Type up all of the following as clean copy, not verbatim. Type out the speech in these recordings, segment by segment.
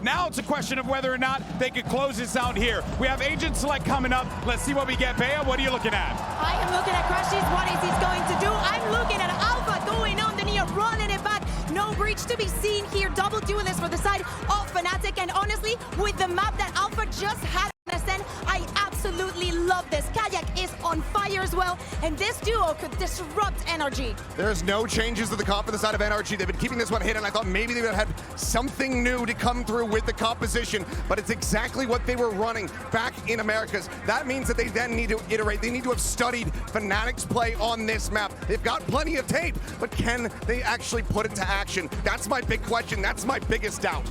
Now it's a question of whether or not they can close this out here. We have Agent Select coming up. Let's see what we get. Bea, what are you looking at? I am looking at Crashes. What is he going to do? I'm looking at Alpha going on the near, running it back. No breach to be seen here. Double duelist for the side of Fnatic. And honestly, with the map that Alpha just had, I absolutely love this. Kayak is on fire as well, and this duo could disrupt NRG. There's no changes to the comp on the side of NRG. They've been keeping this one hidden. I thought maybe they would have had something new to come through with the composition, but it's exactly what they were running back in Americas. That means that they then need to iterate. They need to have studied Fnatic's play on this map. They've got plenty of tape, but can they actually put it to action? That's my big question. That's my biggest doubt.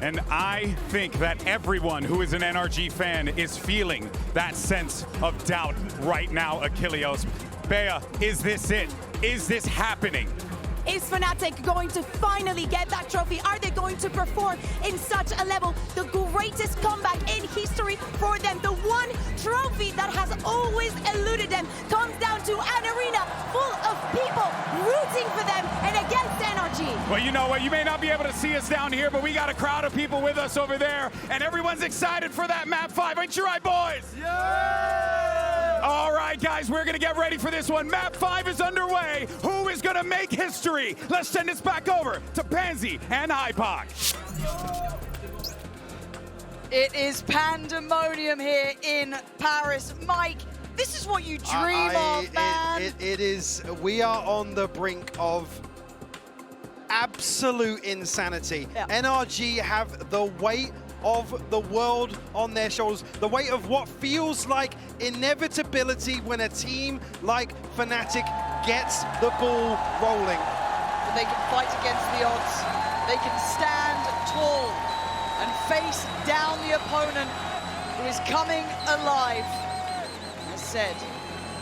And I think that everyone who is an NRG fan is feeling that sense of doubt right now, Achilleos. Bea, is this it? Is this happening? Is Fnatic going to finally get that trophy? Are they going to perform in such a level? The greatest comeback in history for them. The one trophy that has always eluded them comes down to an arena full of people rooting for them and against NRG. Well, you know what? You may not be able to see us down here, but we got a crowd of people with us over there, and everyone's excited for that map 5. Ain't you right, boys? Yeah! All right, guys, we're going to get ready for this one. Map 5 is underway. Who is going to make history? Let's send this back over to Pansy and Hypoc. It is pandemonium here in Paris. Mike, this is what you dream of, man. It is. We are on the brink of absolute insanity. Yeah. NRG have the weight of the world on their shoulders, the weight of what feels like inevitability when a team like Fnatic gets the ball rolling. But they can fight against the odds. They can stand tall and face down the opponent who is coming alive. As said,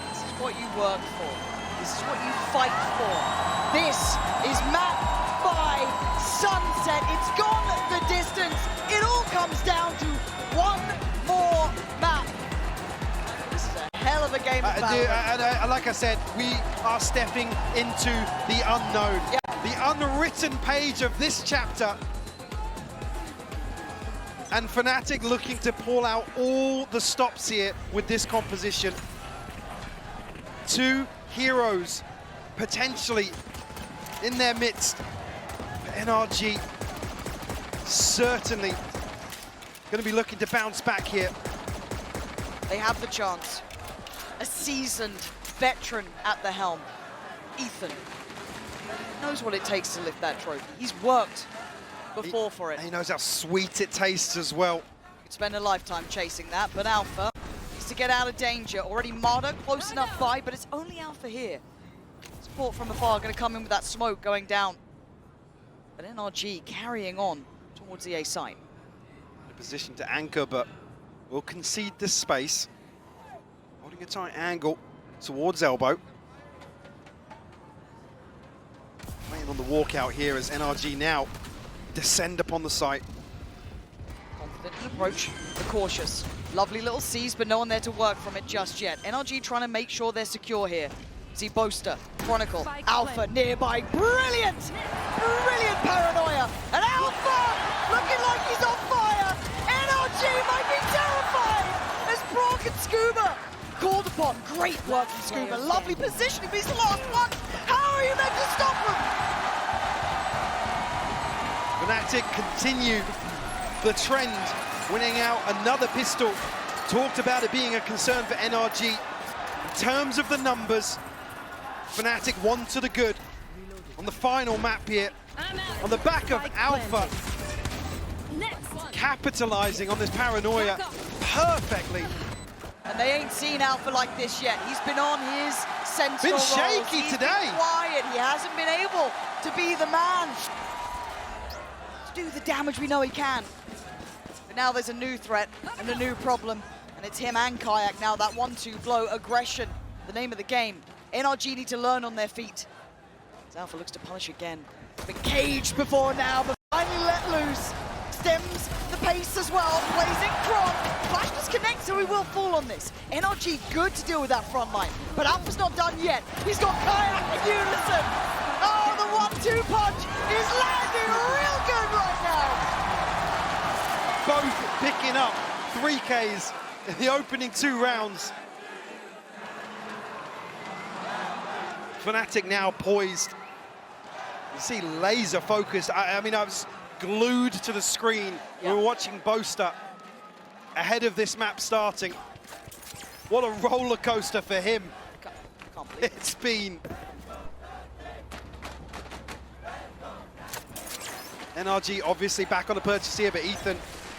this is what you work for. This is what you fight for. This is map 5 Sunset. It's gone the distance. It all comes down to one more map. This is a hell of a game of VALORANT. Like I said, we are stepping into the unknown. Yeah. The unwritten page of this chapter. And Fnatic looking to pull out all the stops here with this composition. 2 heroes potentially in their midst. But NRG certainly going to be looking to bounce back here. They have the chance. A seasoned veteran at the helm. Ethan knows what it takes to lift that trophy. He's worked before for it. He knows how sweet it tastes as well. Could spend a lifetime chasing that, but Alpha needs to get out of danger. Already Marder close enough by, but it's only Alpha here. Support from afar going to come in with that smoke going down. But NRG carrying on towards the A site. In a position to anchor, but will concede this space. Holding a tight angle towards elbow. Waiting on the walkout here as NRG now descend upon the site. Confident in approach, but cautious. Lovely little C's, but no one there to work from it just yet. NRG trying to make sure they're secure here. See Boaster, Chronicle, Alpha nearby. Brilliant! Brilliant paranoia! And Alpha looking like he's on fire! NRG might be terrified as Brock and Scuba called upon. Great work from Scuba. Lovely positioning, but he's the last one. How are you meant to stop him? Fnatic continue the trend, winning out another pistol. Talked about it being a concern for NRG. In terms of the numbers, Fnatic 1 to the good on the final map here. On the back of Alpha, capitalizing on this paranoia perfectly. And they ain't seen Alpha like this yet. He's been on his sentinel Been shaky roles. He's today. Been quiet. He hasn't been able to be the man to do the damage we know he can. But now there's a new threat and a new problem, and it's him and Kayak now. That 1-2 blow, aggression, the name of the game. NRG need to learn on their feet. As Alpha looks to punish again. Been caged before now, but finally let loose. Stems the pace as well, plays in Kron. Flash does connect, so he will fall on this. NRG good to deal with that front line, but Alpha's not done yet. He's got Kayak in unison. Oh, the 1-2 punch is landing real good right now. both picking up 3Ks in the opening 2 rounds. Fnatic now poised. You see laser focused. I mean, I was glued to the screen. We were watching Boaster ahead of this map starting. What a roller coaster for him. Can't believe It's been. NRG obviously back on the purchase here, but Ethan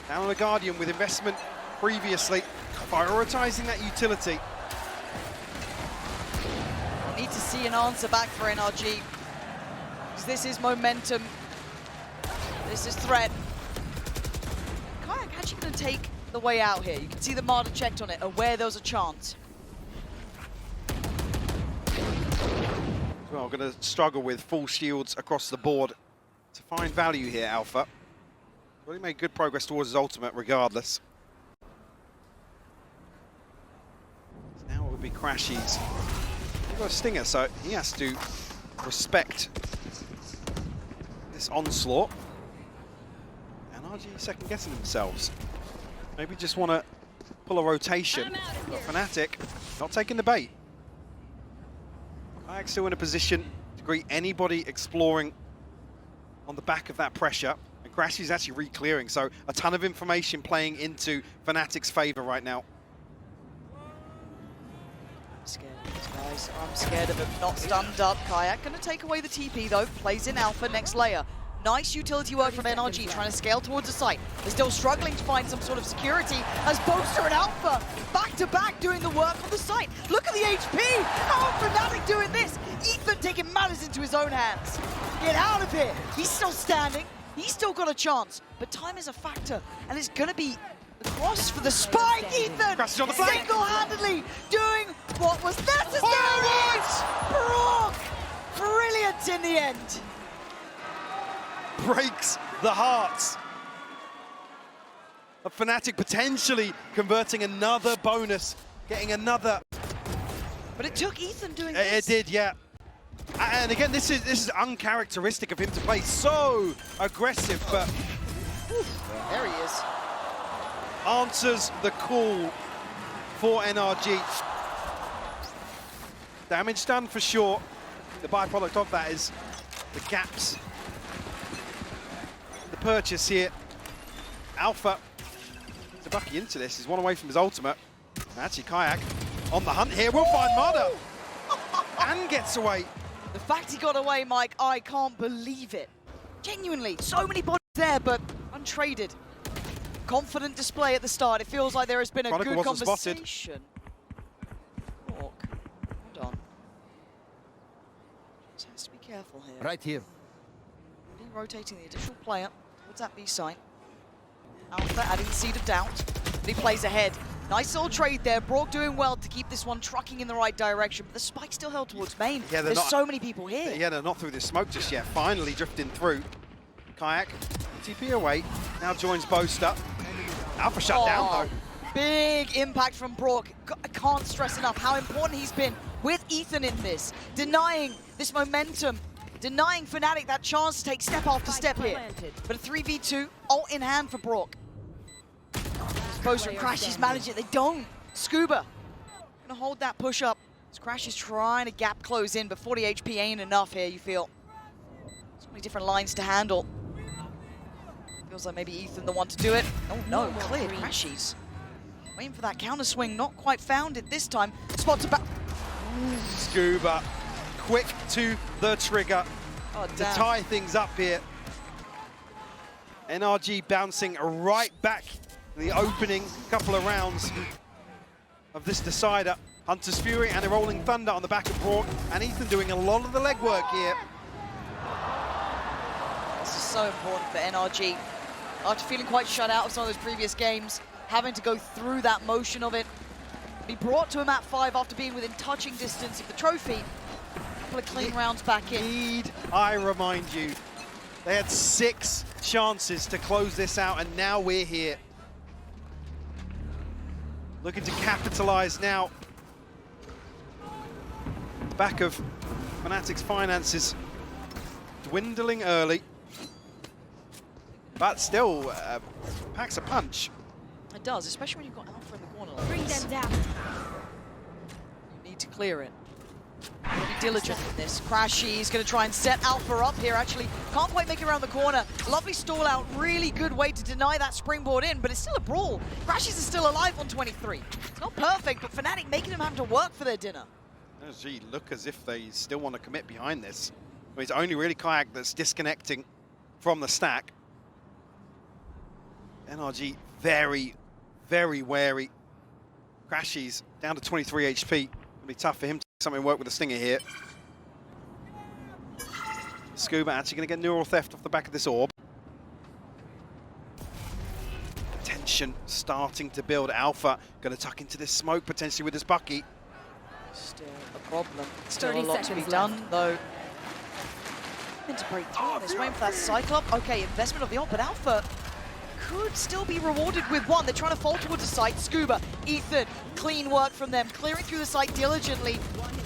down on the Guardian with investment previously, prioritizing that utility. Need to see an answer back for NRG. Because this is momentum. This is threat. Kayak actually going to take the way out here. You can see the Marder checked on it, aware there was a chance. Well, going to struggle with full shields across the board to find value here, Alpha. Well, he made good progress towards his ultimate regardless. So now it would be Crashies. He's got a stinger, so he has to respect this onslaught. NRG second guessing themselves. Maybe just want to pull a rotation. But Fnatic not taking the bait. Kayak still in a position to greet anybody exploring on the back of that pressure. And Crashy is actually re-clearing, so a ton of information playing into Fnatic's favor right now. I'm scared of these guys. I'm scared of him. Not stunned up. Kayak going to take away the TP though. Plays in Alpha next layer. Nice utility work from NRG, trying to scale towards the site. They're still struggling to find some sort of security as Boaster and Alpha back-to-back doing the work on the site. Look at the HP! How are Fnatic doing this? Ethan taking matters into his own hands. Get out of here! He's still standing. He's still got a chance. But time is a factor, and it's going to be the cross for the spike, Ethan! Crashes on the flank. Single-handedly doing what was necessary! Brock! Brilliant in the end. Breaks the hearts of Fnatic, potentially converting another bonus, getting another. But it took Ethan doing this. It did, yeah. And again, this is uncharacteristic of him to play so aggressive, but There he is. answers the call for NRG. Damage done for sure. The byproduct of that is the gaps. The purchase here. Alpha to bucky into this. He's one away from his ultimate. Actually, Kayak on the hunt here. We'll find Marder. And gets away. The fact he got away, Mike, I can't believe it. Genuinely, so many bodies there, but untraded. Confident display at the start. It feels like there has been a Chronicle good wasn't conversation. Hold on. Just has to be careful here. Right here. Rotating the additional player towards that B site. Alpha adding the seed of doubt, but he plays ahead. Nice little trade there. Brock doing well to keep this one trucking in the right direction, but the spike still held towards main. Yeah, There's not, so many people here. Yeah, they're not through the smoke just yet. Finally drifting through. Kayak, TP away, now joins Boaster. Alpha shut down though. Big impact from Brock. I can't stress enough how important he's been with Ethan in this, denying this momentum, denying Fnatic that chance to take step after step here. But a 3v2, ult in hand for Brock. Boaster and Crashies manage it, they don't. Scuba gonna hold that push up. As Crashies trying to gap close in, but 40 HP ain't enough here, you feel. So many different lines to handle. Feels like maybe Ethan the one to do it. Oh no, clear Crashies. Waiting for that counter swing, not quite found it this time. Spot to back. Scuba, quick to the trigger to tie things up here. NRG bouncing right back in the opening couple of rounds of this decider. Hunter's Fury and a Rolling Thunder on the back of Brock, and Ethan doing a lot of the legwork here. This is so important for NRG. After feeling quite shut out of some of those previous games, having to go through that motion of it, be brought to a map 5 after being within touching distance of the trophy. A couple of clean rounds back in. Need I remind you, they had 6 chances to close this out, and now we're here. Looking to capitalize now. Back of Fnatic's finances dwindling early. but still packs a punch. It does, especially when you've got Alpha in the corner like Bring this. them down. You need to clear it. Be diligent in this. Crashy's going to try and set Alpha up here, actually. Can't quite make it around the corner. Lovely stall out. Really good way to deny that springboard in, but it's still a brawl. Crashy's is still alive on 23. It's not perfect, but Fnatic making them have to work for their dinner. NRG look as if they still want to commit behind this. I mean, it's only really Kayak that's disconnecting from the stack. NRG very, very wary. Crashy's down to 23 HP. It'll be tough for him to do something work with the Stinger here. Scuba actually going to get neural theft off the back of this orb. Tension starting to build. Alpha going to tuck into this smoke potentially with this Bucky. Still a problem. Still a 30 lot to be seconds done, left. though. To break through this, waiting for that Cyclops. Okay, investment of the ult, but Alpha could still be rewarded with one. They're trying to fall towards the site. Scuba, Ethan, clean work from them, clearing through the site diligently,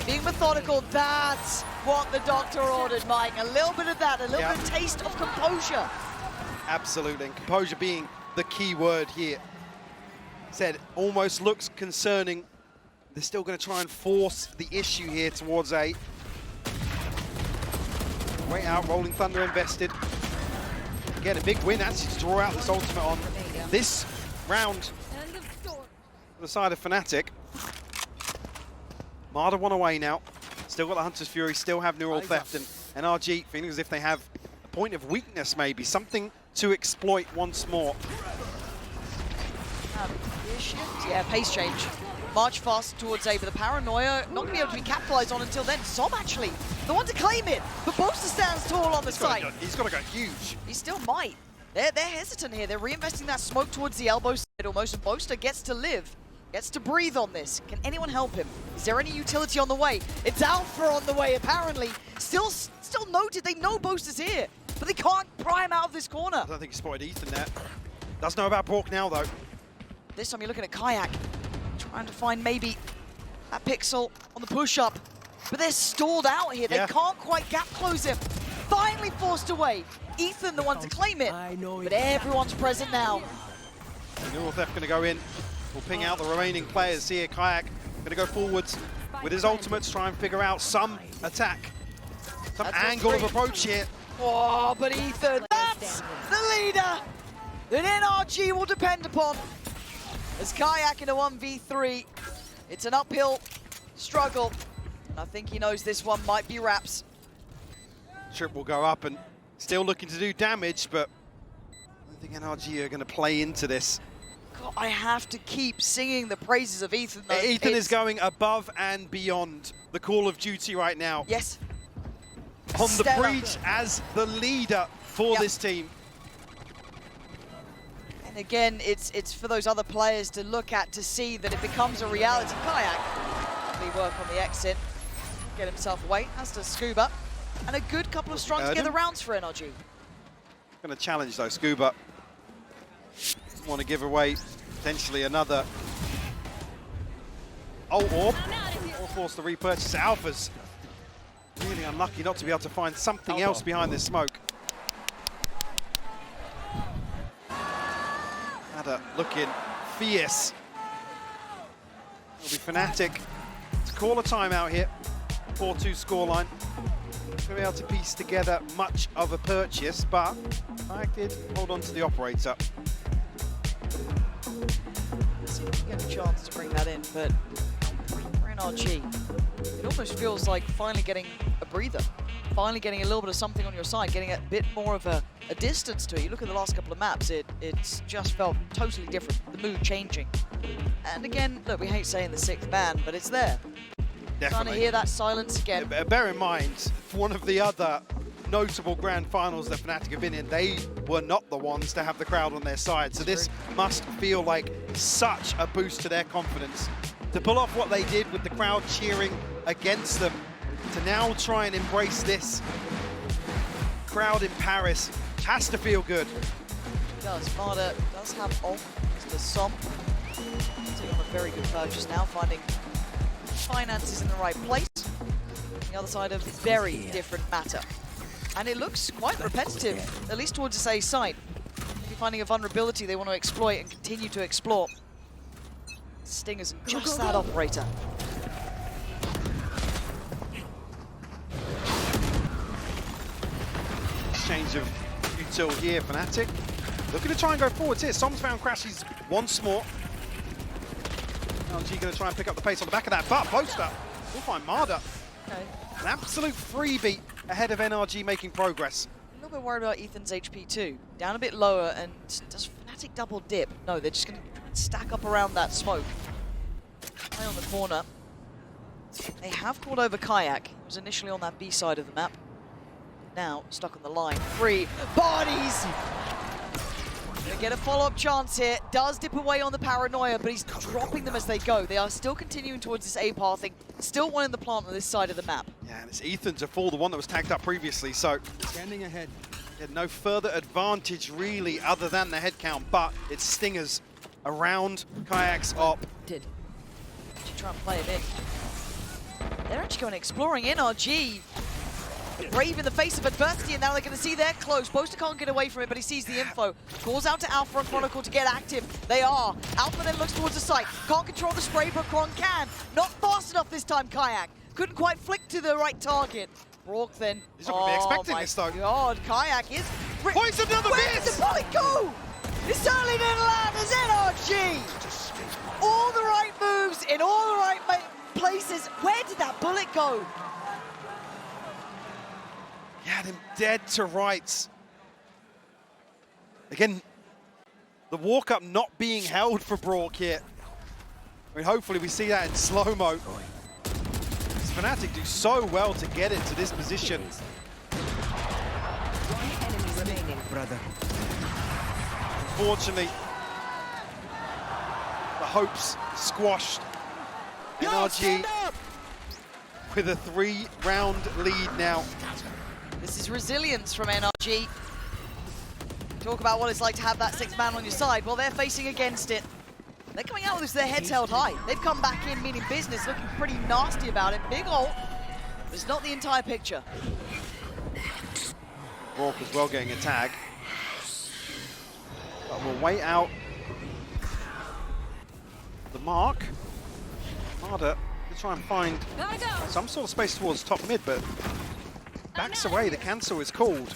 being methodical. That's what the doctor ordered, Mike. A little bit of that, a little bit of taste of composure. Absolutely, and composure being the key word here. Said almost looks concerning. They're still going to try and force the issue here towards A. Way out, Rolling Thunder invested. Again, a big win actually to draw out this ultimate on this round on the side of Fnatic. Marder one away now. Still got the Hunter's Fury, still have Neural Theft, and NRG feeling as if they have a point of weakness maybe, something to exploit once more. Yeah, pace change. March fast towards A, but the paranoia not going to be able to be capitalized on until then. Som actually, the one to claim it, but Boaster stands tall on the site. He's got to go huge. He still might. They're hesitant here. They're reinvesting that smoke towards the elbow side almost, and Boaster gets to live, gets to breathe on this. Can anyone help him? Is there any utility on the way? It's Alpha on the way, apparently. Still noted, they know Boaster's here, but they can't pry him out of this corner. I don't think he spotted Ethan there. Does know about Bork now, though. This time you're looking at Kayak, trying to find maybe that pixel on the push-up, but they're stalled out here. They can't quite gap close him. Finally forced away. Ethan, the one to claim it, but everyone's present now. Neural Theft going to go in. We'll ping out the remaining players here. Kayak going to go forwards with his ultimates, try and figure out some attack, some angle of approach here. Oh, but Ethan, that's the leader that NRG will depend upon. As Kayak in a 1v3, it's an uphill struggle, and I think he knows this one might be wraps. Trip will go up and still looking to do damage, but I don't think NRG are going to play into this. God, I have to keep singing the praises of Ethan, though. Ethan is going above and beyond the Call of Duty right now. Yes. On the Stellar. breach as the leader for this team. And again, it's for those other players to look at to see that it becomes a reality. Kayak, lovely work on the exit, get himself away, as does Scuba. And a good couple of strung together rounds for NRG. Going to challenge though, Scuba. Doesn't want to give away potentially another orb, or force the repurchase. Alpha's really unlucky not to be able to find something else behind this smoke. Looking fierce. It'll be Fnatic to call a timeout here. 4-2 scoreline. Not going to be able to piece together much of a purchase, but I did hold on to the operator. See if we get a chance to bring that in, but for NRG, it almost feels like finally getting a breather. Finally getting a little bit of something on your side, getting a bit more of a distance to it. You look at the last couple of maps, it's just felt totally different, the mood changing. And again, look, we hate saying the sixth ban, but it's there. Definitely. Trying to hear that silence again. Bear in mind, for one of the other notable grand finals that Fnatic have been in, they were not the ones to have the crowd on their side. So this must feel like such a boost to their confidence. To pull off what they did with the crowd cheering against them, to now try and embrace this crowd in Paris, has to feel good. It does. Marder does have off to Som. Taking on a very good purchase now, finding finances in the right place. The other side of very different matter. And it looks quite repetitive, at least towards this A side. finding a vulnerability they want to exploit and continue to explore. Sting isn't just that operator. Exchange of util here, Fnatic. Looking to try and go forwards here. Som's found crashes once more. NRG going to try and pick up the pace on the back of that, but Poster will find Marder. Okay. An absolute freebie ahead of NRG making progress. A little bit worried about Ethan's HP too. Down a bit lower, and does Fnatic double dip? No, they're just going to try and stack up around that smoke. Play on the corner. They have called over Kayak. He was initially on that B side of the map. Now stuck on the line. Free bodies! Gonna get a follow-up chance here. Does dip away on the paranoia, but he's dropping them as they go. They are still continuing towards this A pathing. Still one in the plant on this side of the map. Yeah, and it's Ethan to fall, the one that was tagged up previously, so Standing ahead. had no further advantage really other than the head count, but it's Stingers around Kayak's op. Did. Actually try and play it in. They're actually going exploring NRG. Brave in the face of adversity, and now they're going to see they're close. Boaster can't get away from it, but he sees the info. Calls out to Alpha and Chronicle to get active. They are. Alpha then looks towards the site. Can't control the spray, but Kron can. Not fast enough this time, Kayak. Couldn't quite flick to the right target. Brock then. He's not going to be expecting this, though. God, Kayak is... Points another Where miss! did the bullet go? It certainly didn't land as NRG. All the right moves in all the right places. Where did that bullet go? He had him dead to rights. Again, the walk-up not being held for Brock here. I mean, hopefully we see that in slow-mo. Fnatic do so well to get it to this position. Brother. Unfortunately, the hopes squashed. NRG with a 3-round lead now. This is resilience from NRG. Talk about what it's like to have that 6th man on your side. Well, they're facing against it. They're coming out with this, their heads held high. They've come back in meaning business, looking pretty nasty about it. Big ult, but it's not the entire picture. Rourke as well getting a tag. But we'll wait out the mark. Marder to try and find some sort of space towards top mid, but backs away. The cancel is called.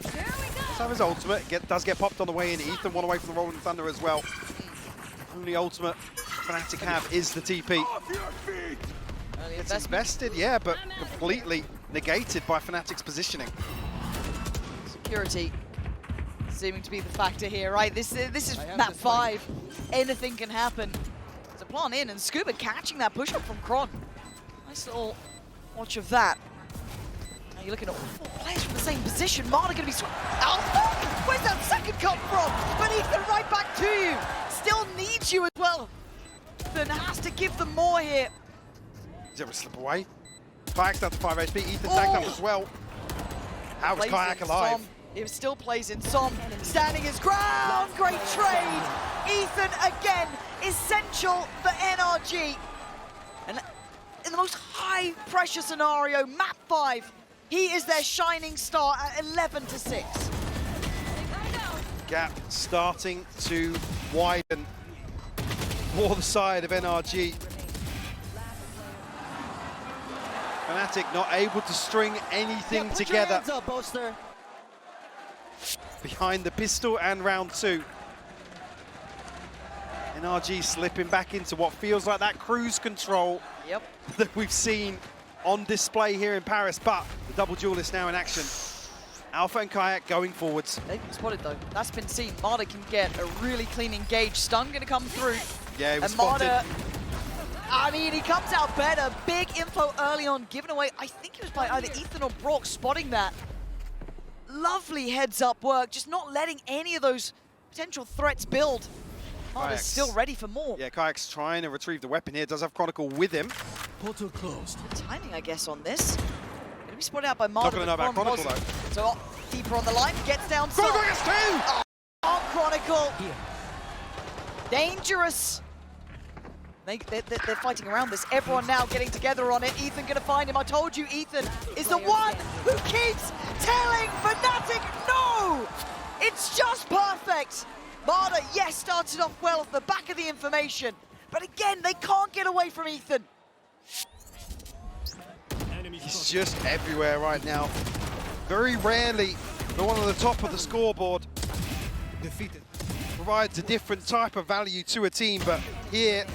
Let's have his ultimate. Does get popped on the way in. Ethan one away from the Rolling Thunder as well. Only ultimate Fnatic have is the TP. It's invested, yeah, but completely negated by Fnatic's positioning. Security seeming to be the factor here, right? This is map 5. Anything can happen. There's a plant in, and Scuba catching that push up from Kron. Nice little watch of that. Now you're looking at all 4 players from the same position. Marder going to be Alpha! Where's that second come from? But Ethan right back to you. Still needs you as well. Ethan has to give them more here. He's ever slip away. Kayak's down to 5 HP. Ethan tagged up as well. How is Kayak alive? He still plays in Som, standing his ground. Great trade. Ethan again, essential for NRG. And in the most high pressure scenario, map 5, he is their shining star at 11-6. Gap starting to widen for the side of NRG. Fnatic not able to string anything together behind the pistol and round 2. NRG slipping back into what feels like that cruise control that we've seen on display here in Paris, but the double duelist now in action. Alpha and Kayak going forwards. They've been spotted though, that's been seen. Marder can get a really clean engage. Stun gonna come through. Yeah, he was and Marder, spotted. I mean, he comes out better. Big info early on, given away. I think it was by either Ethan or Brock spotting that. Lovely heads up work, just not letting any of those potential threats build. Marder's still ready for more. Yeah, Kayak's trying to retrieve the weapon here. Does have Chronicle with him. Portal closed. Good timing, I guess, on this. Gonna be spotted out by Marder. Not gonna know about Chronicle though. So deeper on the line, gets down. Chronicle gets 2! On Chronicle. Here. Dangerous. They're fighting around this. Everyone now getting together on it. Ethan gonna find him. I told you, Ethan is the one who keeps telling Fnatic no! It's just perfect. Marta, yes, started off well off the back of the information, but again, they can't get away from Ethan. He's just everywhere right now. Very rarely, the one on the top of the scoreboard Defeated. provides a different type of value to a team, but here,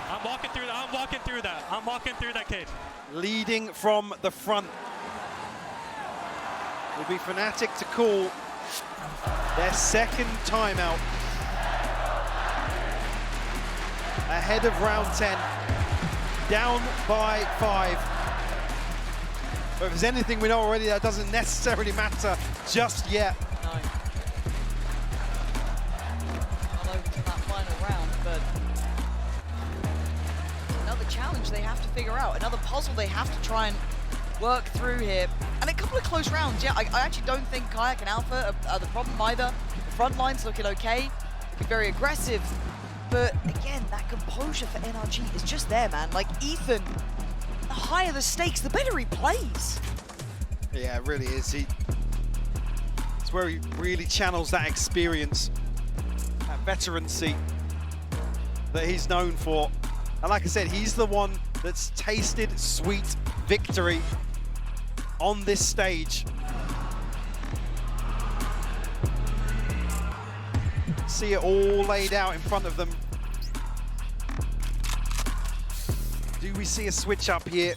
I'm walking through that. I'm walking through that. I'm walking through that cage. leading from the front, will be Fnatic to call their second timeout ahead of round 10, down by 5. But if there's anything we know already, that doesn't necessarily matter just yet. No. Not over to that final round, but another challenge they have to figure out, another puzzle they have to try and work through here. And a couple of close rounds, yeah, I actually don't think Kayak and Alpha are the problem either. The front line's looking okay, looking very aggressive, but again, that composure for NRG is just there, man. Like Ethan, the higher the stakes, the better he plays. Yeah, it really is. It's where he really channels that experience, that veterancy that he's known for. And like I said, he's the one that's tasted sweet victory on this stage. See it all laid out in front of them. Do we see a switch up here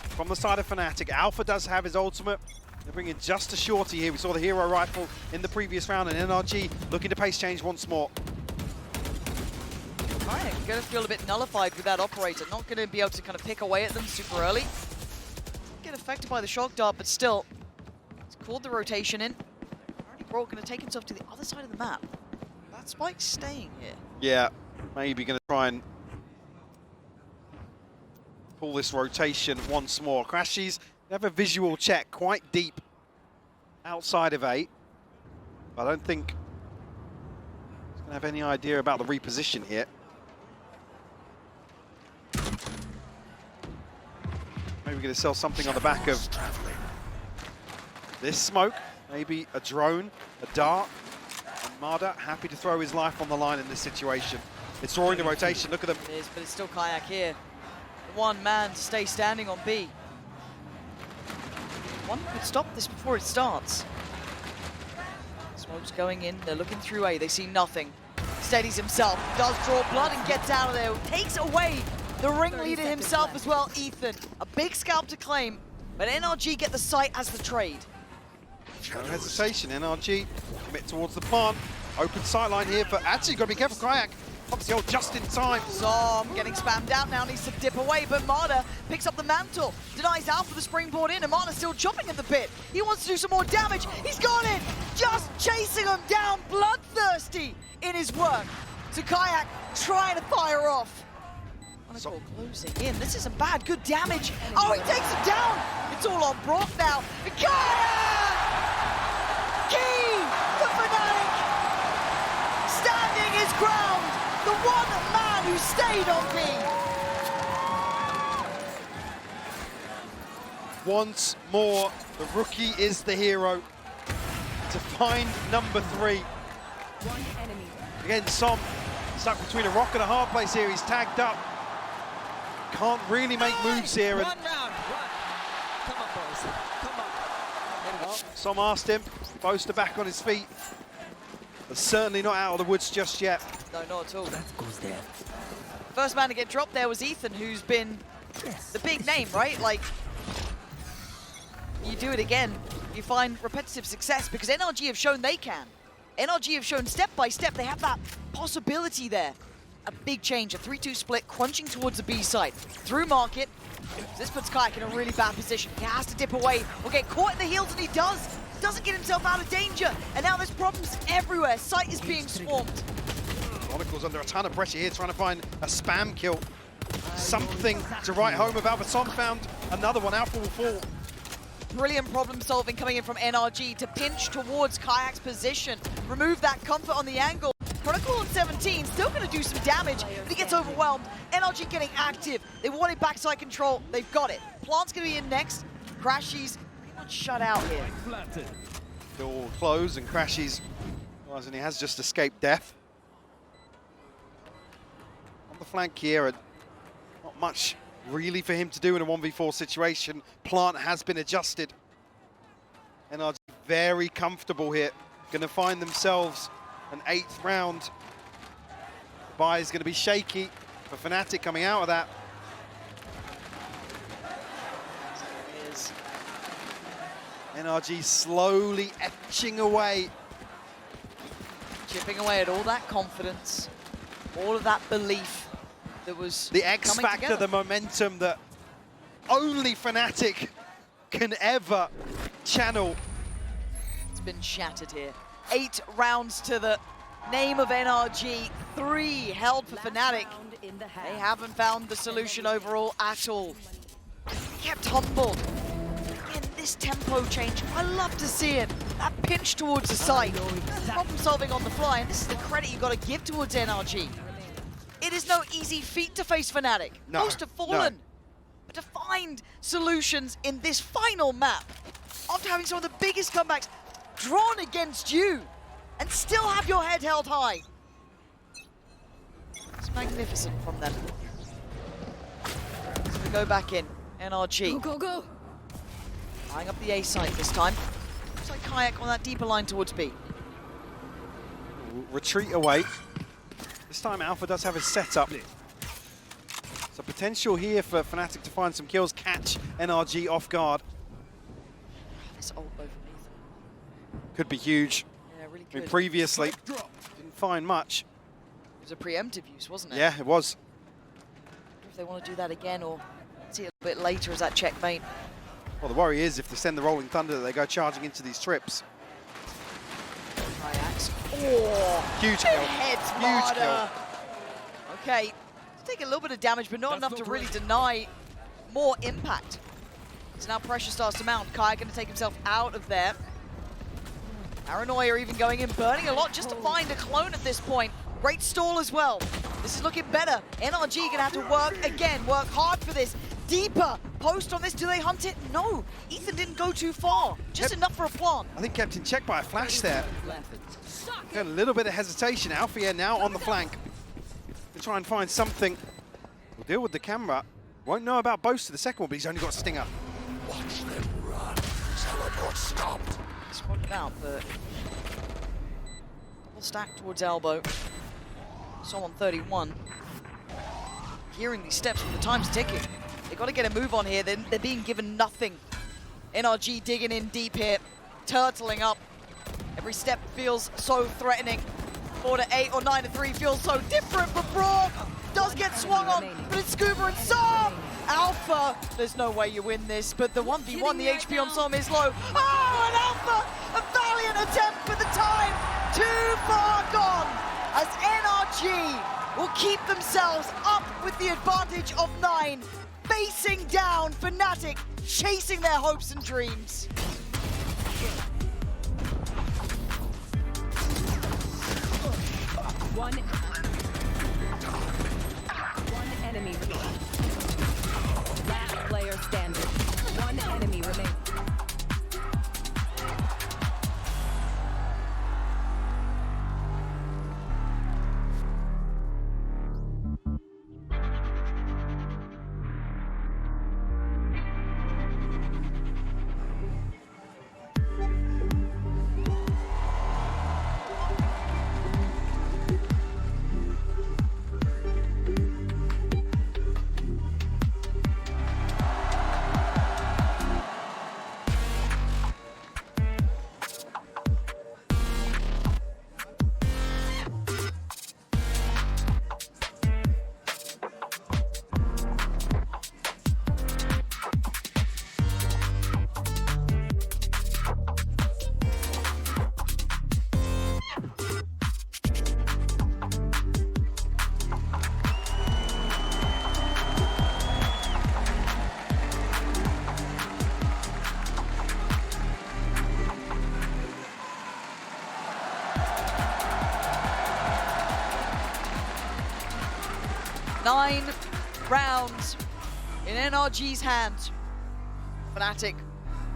from the side of Fnatic? Alpha does have his ultimate. They're bringing just a shorty here. We saw the hero rifle in the previous round, and NRG looking to pace change once more. Kayak going to feel a bit nullified with that operator. Not going to be able to kind of pick away at them super early. Get affected by the shock dart, but still, it's called the rotation in. Already Brock going to take himself to the other side of the map. That Spike's staying here. Yeah, maybe going to try and pull this rotation once more. Crashies have a visual check quite deep outside of 8. I don't think he's going to have any idea about the reposition here. Maybe going to sell something on the back of this smoke. Maybe a drone, a dart. And Marda happy to throw his life on the line in this situation. It's drawing the rotation, look at them. It is, but it's still Kayak here. One man to stay standing on B. One could stop this before it starts. Smoke's going in, they're looking through A, they see nothing. Steadies himself, does draw blood and gets out of there. Takes away the ringleader himself as well, Ethan. A big scalp to claim, but NRG get the site as the trade. No hesitation, NRG commit towards the plant. Open sightline here, but actually got to be careful, Kayak. Obviously, oh, just in time. Zom getting spammed out now, needs to dip away, but Marta picks up the mantle, denies Alpha the springboard in, and Marta's still chopping at the bit. He wants to do some more damage. He's got it! Just chasing him down, bloodthirsty in his work. So Kayak trying to fire off. So closing in. This isn't bad. Good damage. Oh, he takes him down. It's all on Brock now. Kayak! Key for Fnatic! Standing his ground. The one man who stayed on B. Once more, the rookie is the hero to find number 3. One enemy. Again, Som stuck between a rock and a hard place here. He's tagged up. Can't really make moves here. And One round. One. Come on, boys. Come on. Som asked him, Boaster back on his feet. But certainly not out of the woods just yet. No, not at all. That goes there. First man to get dropped there was Ethan, who's been the big name, right? Like, you do it again, you find repetitive success because NRG have shown they can. NRG have shown step by step they have that possibility there. A big change, a 3-2 split, crunching towards the B side. Through market, this puts Kayak in a really bad position. He has to dip away or get caught in the heels, and he does. Doesn't get himself out of danger, and now there's problems everywhere. Site is being swarmed. Chronicle's under a ton of pressure here, trying to find a spam kill. Something to write home about, but Som found another one. Alpha will fall. Brilliant problem solving coming in from NRG to pinch towards Kayak's position. Remove that comfort on the angle. Chronicle on 17, still going to do some damage, but he gets overwhelmed. NRG getting active. They wanted backside control. They've got it. Plant's going to be in next. Crashies pretty much shut out here. Door closed and Crashies And he has just escaped death. On the flank here, and not much really for him to do in a 1v4 situation. Plant has been adjusted. NRG very comfortable here. Going to find themselves an 8th round. The buy is going to be shaky for Fnatic coming out of that. NRG slowly etching away. Chipping away at all that confidence, all of that belief that was the X coming factor, together. the momentum that only Fnatic can ever channel. It's been shattered here. 8 rounds to the name of NRG, 3 held for Fnatic. They haven't found the solution overall at all. Kept humble. Again, this tempo change, I love to see it. That pinch towards the side, problem solving on the fly, and this is the credit you've got to give towards NRG. It is no easy feat to face Fnatic. No, Most have fallen. no. But to find solutions in this final map, after having some of the biggest comebacks drawn against you, and still have your head held high. It's magnificent from them. So we go back in, NRG. Go, go. Eyeing up the A site this time. Looks like Kayak on that deeper line towards B. Retreat away. This time Alpha does have his setup. So potential here for Fnatic to find some kills, catch NRG off guard. This ult though from Ethan. Could be huge. Yeah, really I mean, good. previously, didn't find much. It was a preemptive use, wasn't it? Yeah, it was. I wonder if they want to do that again or see it a bit later as that checkmate. Well, the worry is if they send the Rolling Thunder, they go charging into these trips. Kayaks. Oh, Huge big kill. heads, Huge kill. Marder. Okay, take a little bit of damage, but not enough to really deny more impact. So now pressure starts to mount. Kayak going to take himself out of there. Paranoia even going in, burning a lot just to find a clone at this point. Great stall as well. This is looking better. NRG going to have to work again, work hard for this. Deeper post on this. Do they hunt it? No. Ethan didn't go too far. Just enough for a plant. I think kept in check by a flash there. Got a little bit of hesitation. Alfia now on the flank. To try and find something. We'll deal with the camera. Won't know about Boast to the second one, but he's only got Stinger. Watch them run. Teleport stopped. Spotted out, but double stack towards elbow. Someone 31. Hearing these steps, but the time's ticking. They've got to get a move on here. They're being given nothing. NRG digging in deep here, turtling up. Every step feels so threatening. 4 to 8 or 9 to 3 feels so different, but Broad does get swung on, but it's Scuba and Sam! Alpha, there's no way you win this, but the 1v1, the HP on Sam is low. Oh, and Alpha, a valiant attempt, but the time too far gone, as NRG will keep themselves up with the advantage of 9, facing down Fnatic, chasing their hopes and dreams. One enemy remaining. Last player standing. One enemy remaining. Nine rounds in NRG's hands. Fnatic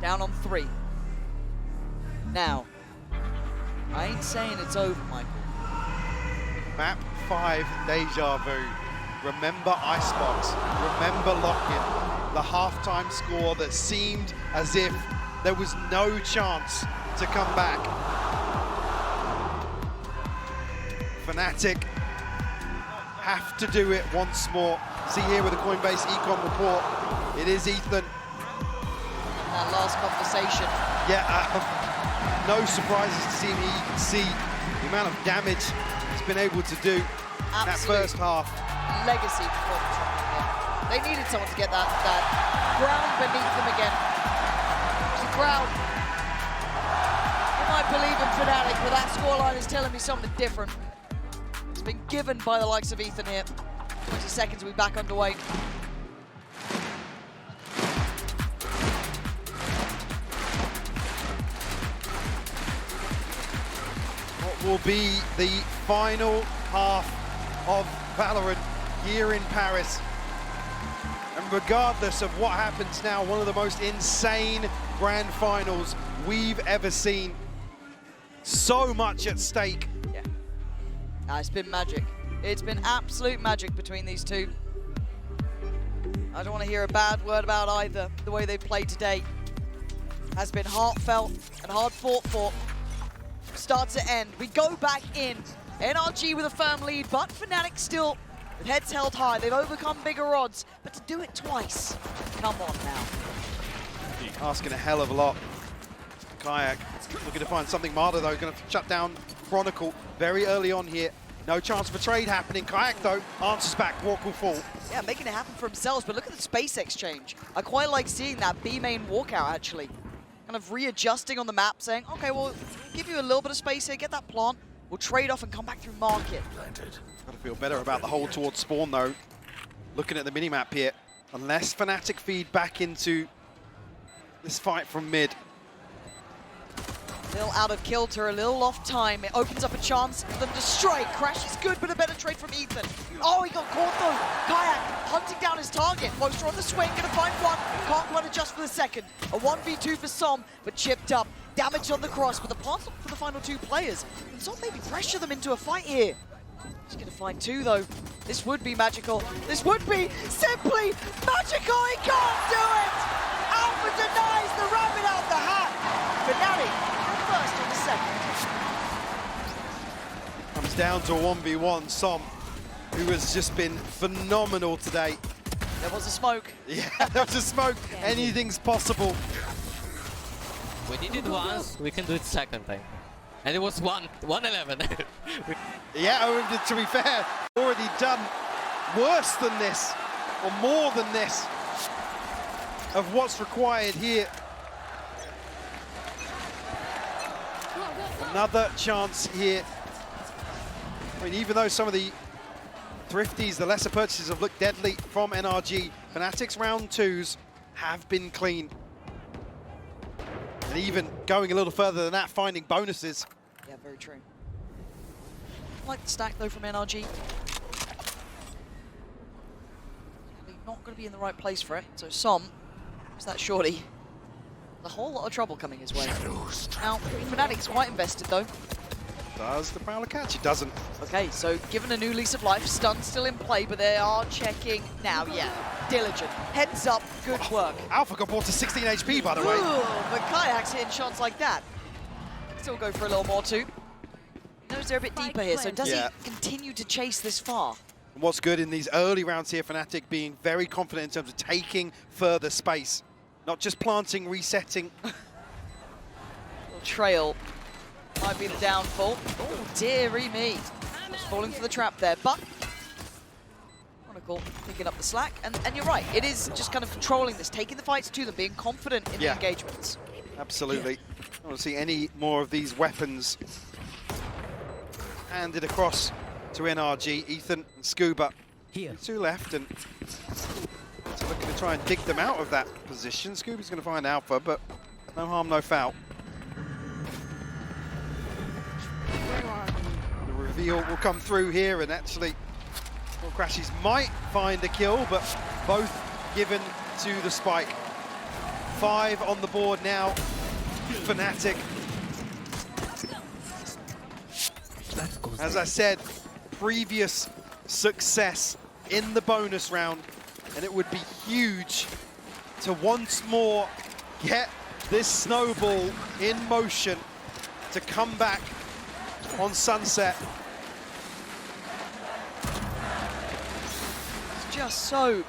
down on 3. Now, I ain't saying it's over, Michael. Map 5, Deja Vu. Remember Icebox. Remember Lock-In. The halftime score that seemed as if there was no chance to come back. Fnatic have to do it once more. See here with the Coinbase Econ report, it is Ethan. That last conversation. Yeah, no surprises to see me. You can see the amount of damage he's been able to do in that first half. Legacy performance from him here. They needed someone to get that ground beneath them again. The crowd. You might believe in Fnatic, but that scoreline is telling me something different. It's been given by the likes of Ethan here. 20 seconds, we'll be back underway. What will be the final half of Valorant here in Paris. And regardless of what happens now, one of the most insane grand finals we've ever seen. So much at stake. Yeah. It's been magic. It's been absolute magic between these two. I don't want to hear a bad word about either. The way they played today has been heartfelt and hard fought for. Start to end. We go back in. NRG with a firm lead, but Fnatic still with heads held high. They've overcome bigger odds, but to do it twice, come on now. Asking a hell of a lot. Kayak looking to find something. Marta, though, going to shut down Chronicle very early on here. No chance for trade happening. Kayak, though, answers back. Walk will fall. Yeah, making it happen for themselves, but look at the space exchange. I quite like seeing that B main walkout, actually. Kind of readjusting on the map, saying, okay, well, give you a little bit of space here, get that plant. We'll trade off and come back through market. Got to feel better about the hold towards spawn, though. Looking at the minimap here, unless Fnatic feed back into this fight from mid. A little out of kilter, a little off time. It opens up a chance for them to strike. Crash is good, but a better trade from Ethan. Oh, he got caught though. Kayak hunting down his target. Moisture on the swing, gonna find one. Can't quite adjust for the second. A 1v2 for Som, but chipped up. Damage on the cross, but the plant's not for the final two players. And Som maybe pressure them into a fight here. He's gonna find two though. This would be magical. This would be simply magical. He can't do it! Alpha denies the rabbit out the hat. Fnatic first on the second. Comes down to a 1v1. Som, who has just been phenomenal today. There was a smoke. Yeah, there was a smoke. Anything's possible. We did it once, we can do it second time. And it was 1-11. Yeah, to be fair, already done worse than this, or more than this, of what's required here. Another chance here. I mean, even though some of the thrifties, the lesser purchases have looked deadly from NRG, Fnatic's round twos have been clean. And even going a little further than that, finding bonuses. Yeah, very true. I like the stack though from NRG. Not going to be in the right place for it. So Som, is that shorty? A whole lot of trouble coming his way. Now, Fnatic's quite invested though. Does the Prowler catch? It doesn't. Okay, so given a new lease of life, stun still in play, but they are checking now. Yeah, diligent. Heads up, good work. Alpha got brought to 16 HP, by the way. Ooh, but Kayak's hitting shots like that. Still go for a little more too. He knows they're a bit deeper here, so does he continue to chase this far? And what's good in these early rounds here, Fnatic being very confident in terms of taking further space. Not just planting, resetting. Trail might be the downfall. Oh, dearie me. Just falling for the trap there, but Chronicle picking up the slack. And you're right, it is just kind of controlling this, taking the fights to them, being confident in the engagements. Absolutely. I don't want to see any more of these weapons handed across to NRG. Ethan and Scuba. Here. Two left, and so looking to try and dig them out of that position. Scuba's going to find Alpha, but no harm, no foul. The reveal will come through here, and actually, well, Crashies might find a kill, but both given to the spike. 5 on the board now. Fnatic As I said, previous success in the bonus round, and it would be huge to once more get this snowball in motion to come back on Sunset. It's just so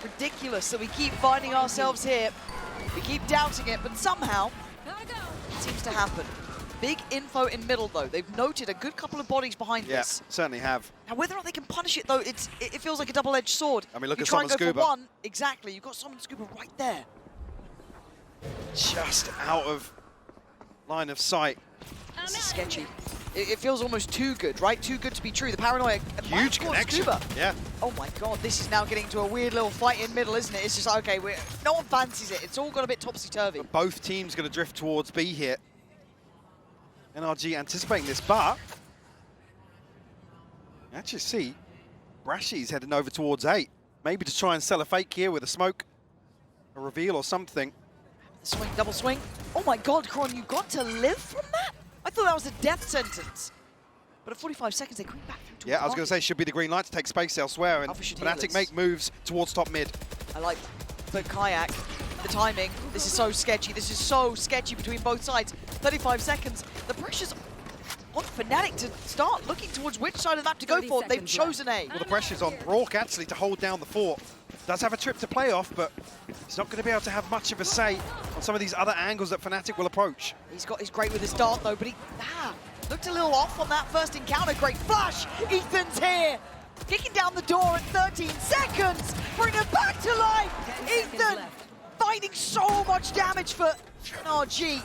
ridiculous that we keep finding ourselves here. We keep doubting it, but somehow it seems to happen. Big info in middle, though. They've noted a good couple of bodies behind this. Yeah, certainly have. Now, whether or not they can punish it, though, it feels like a double-edged sword. I mean, look you at try and go Summon for Scuba. one, exactly. You've got Summon Scuba right there. Just out of line of sight. This is sketchy. It feels almost too good, right? Too good to be true. The paranoia. Huge connection. Scuba. Yeah. Oh my god, this is now getting to a weird little fight in middle, isn't it? It's just, okay, no one fancies it. It's all got a bit topsy-turvy. Both teams going to drift towards B here. NRG anticipating this, but you actually see Brashy's heading over towards 8. Maybe to try and sell a fake here with a smoke, a reveal or something. Swing, double swing. Oh my god, Kron, you got to live from that? I thought that was a death sentence. But at 45 seconds, they creep back through to Yeah, I was going to say, should be the green light to take space elsewhere, and Alpha should heal Fnatic this. make moves towards top mid. I like the kayak, the timing. This is so sketchy. This is so sketchy between both sides. 35 seconds. The pressure's on Fnatic to start looking towards which side of the map to go 30 for. They've seconds chosen A. Well, the pressure's on Brock, actually, to hold down the fort. Does have a trip to play off, but he's not going to be able to have much of a say on some of these other angles that Fnatic will approach. He's great with his dart, though, but he looked a little off on that first encounter. Great flash. Ethan's here. Kicking down the door at 13 seconds. Bring it back to life. 10 seconds Ethan left. finding so much damage for NRG.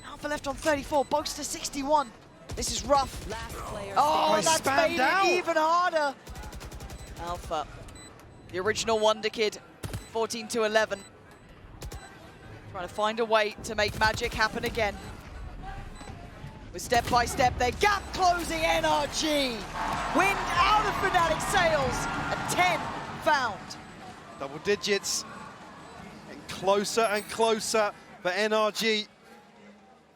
Alpha left on 34, Boats to 61. This is rough. Last player Oh, He's that's spammed made out. it even harder. Alpha, the original Wonder Kid, 14-11. Trying to find a way to make magic happen again. With step by step, their gap closing. NRG. Wind out of Fnatic sails. A 10 found. Double digits. And closer and closer for NRG.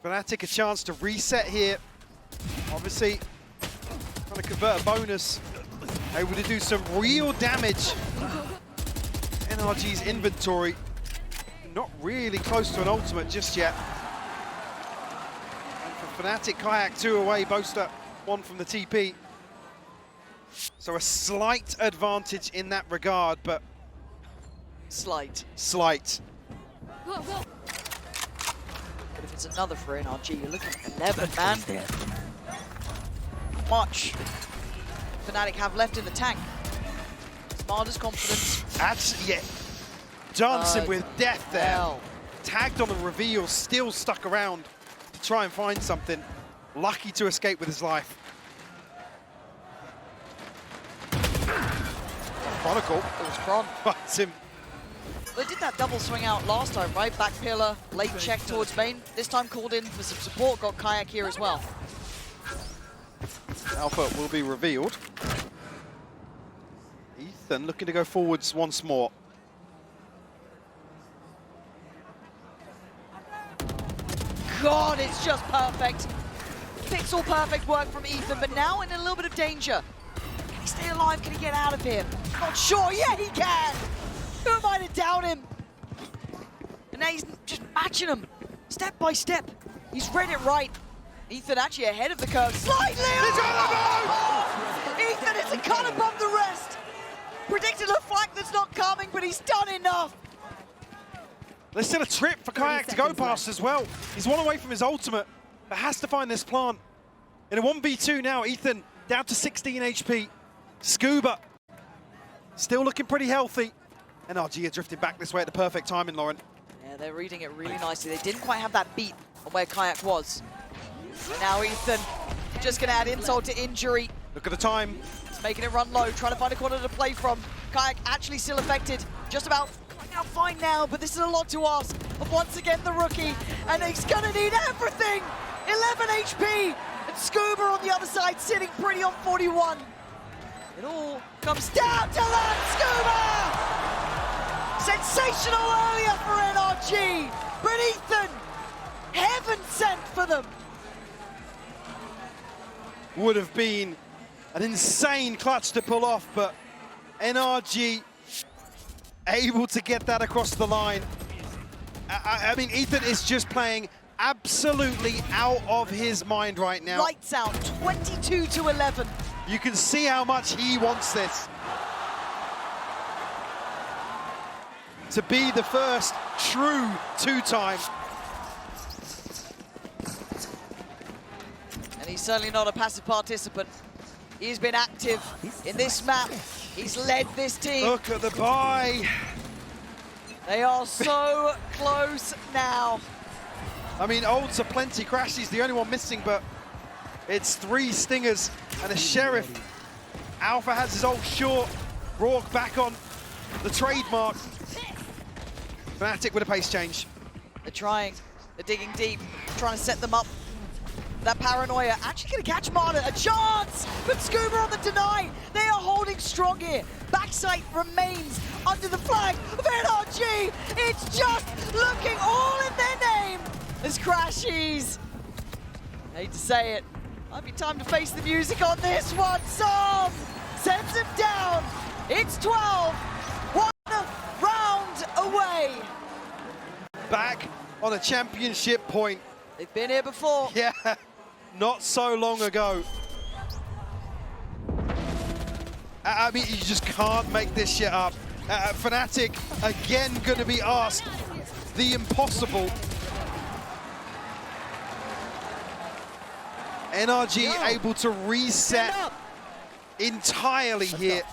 Fnatic a chance to reset here. Obviously, trying to convert a bonus. Able to do some real damage. NRG's inventory. Not really close to an ultimate just yet. And for Fnatic, Kayak 2 away, Boaster 1 from the TP. So a slight advantage in that regard, but Slight. slight. Go, go. But if it's another for NRG, you're looking at 11, man. Much Fnatic have left in the tank. Smarter's confidence. Actually, yeah. Dancing with death there. Hell. Tagged on the reveal, still stuck around to try and find something. Lucky to escape with his life. Chronicle. It was Kron. Finds him. They did that double swing out last time, right? Back pillar, late check towards main. This time called in for some support, got Kayak here as well. Alpha will be revealed. Ethan looking to go forwards once more. God, it's just perfect. Pixel perfect work from Ethan, but now in a little bit of danger. Can he stay alive? Can he get out of here? Not sure. Yeah, he can. Who am I to doubt him? And now he's just matching him step by step. He's read it right. Ethan actually ahead of the curve slightly. Oh! Ethan is a cut above the rest. Predicted a flank that's not coming, but he's done enough. There's still a trip for Kayak to go past as well. He's one away from his ultimate, but has to find this plant. In a 1v2 now, Ethan down to 16 HP. Scuba still looking pretty healthy. NRG are drifting back this way at the perfect timing, Lauren. Yeah, they're reading it really nicely. They didn't quite have that beat on where Kayak was. And now Ethan just going to add insult to injury. Look at the time. He's making it run low, trying to find a corner to play from. Kayak actually still affected. Just about coming out fine now, but this is a lot to ask of once again the rookie. And he's going to need everything. 11 HP. And Scuba on the other side sitting pretty on 41. It all comes down to that. Scuba! Sensational earlier for NRG. But Ethan, heaven sent for them. would have been an insane clutch to pull off, but NRG able to get that across the line. I mean, Ethan is just playing absolutely out of his mind right now. Lights out, 22-11. You can see how much he wants this. To be the first true two-time. And he's certainly not a passive participant. He's been active in this map. He's led this team. Look at the buy. They are so close now. I mean, Olds are plenty. Crashy's the only one missing, but it's 3 Stingers and a Sheriff. Alpha has his ult short. Rourke back on the trademark. Fnatic with a pace change. They're trying. They're digging deep, trying to set them up. That paranoia actually going to catch Marta. A chance! But Scuba on the deny. They are holding strong here. Backside remains under the flag of NRG. It's just looking all in their name as Crashies. Hate to say it. Might be time to face the music on this one. Som sends him down. It's 12. 1 round away. Back on a championship point. They've been here before. Yeah, not so long ago. I mean, you just can't make this shit up. Fnatic, again, going to be asked the impossible. NRG able to reset entirely here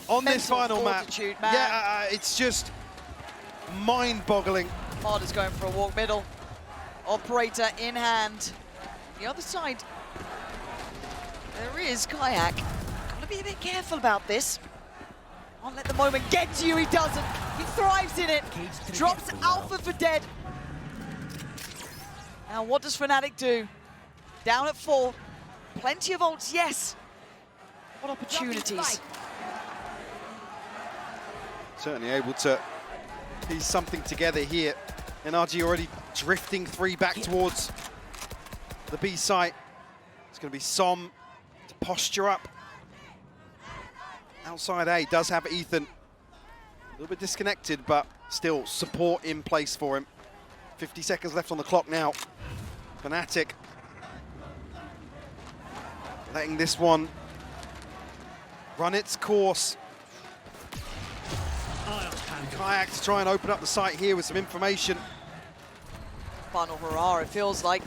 on this final map. Yeah, it's just mind-boggling. Marta's going for a walk middle. Operator in hand. The other side, there is Kayak. Gotta be a bit careful about this. Can't let the moment get to you, he doesn't. He thrives in it. Drops Alpha for dead. Now what does Fnatic do? Down at 4. Plenty of ults, yes. What opportunities. Certainly able to piece something together here. NRG already drifting 3 back towards the B site. It's going to be Som to posture up. Outside A does have Ethan. A little bit disconnected, but still support in place for him. 50 seconds left on the clock now. Fnatic letting this one run its course. Kayak to try and open up the site here with some information. Final hurrah, it feels like.